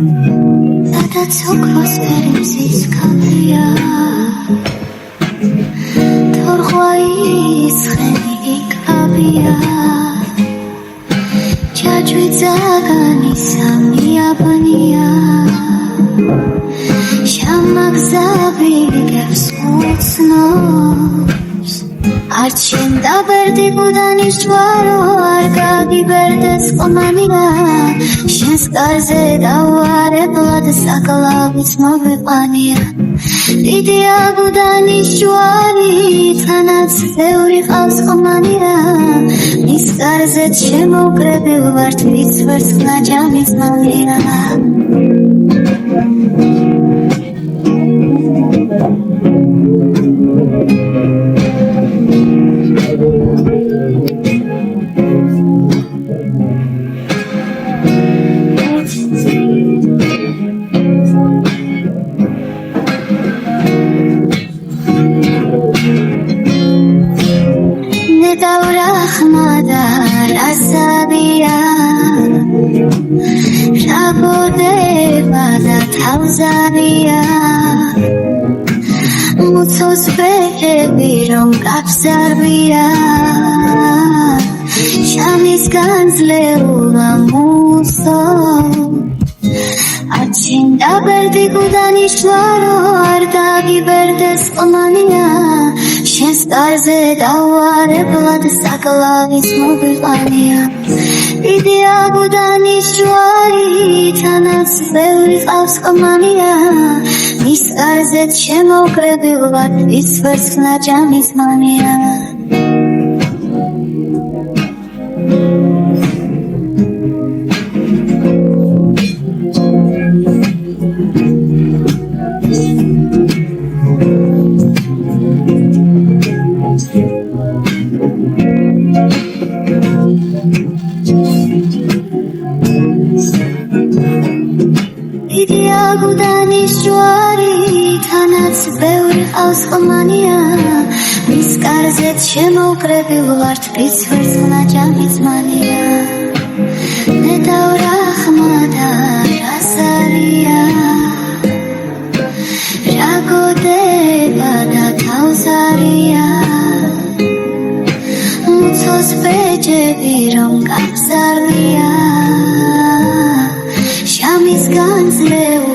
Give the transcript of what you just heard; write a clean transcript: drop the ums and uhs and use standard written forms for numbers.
სადაც ოქროს ფერი მზის ქალია თორღვაის ცხენი იქაბია ჯაჭვი ძაგანი სამიაბნია შამაგზავი გებს უცნობს არ ჩენდა ბერდი გუდანის ჯვარო არ გაგიბერდეს ყმანია შენს კარზე დავარებლად საკლავიც მოვიყვანია დიდია გუდანის ჯვარი თანაც ბევრი ყავს ყმანია მის კარზეც შემოკრებილ ვართ ვიც ვერცხლა ჯამის მალია თავზარია მუცოს ბერები რომ გაფსარვია შამის განძლეულა მუსო არ ჩინდა ბერდი გუდანის ჯვარო არ გაგიბერდეს ყმანია შენს კარზე დავარებლად საკლავიც მოვიყვანია დიდია გუდანის ჯვარი თანაც ბევრი ყავს ყმანია მის კარზეც შემოკრებილ ვართ ვიც ვერცხლა ჯამის მალია დიდია გუდანის ჯვარი თანაც ბევრი ყავს ყმანია მის კარზეც შემოკრებილ ვართ ვიც ვერცხლა ჯამის მალია ნედავრა ხმადა რასარია რა გოდება და თავზარია მუცოს ბეჯები რომ გაფსარვია შამის განძლეულა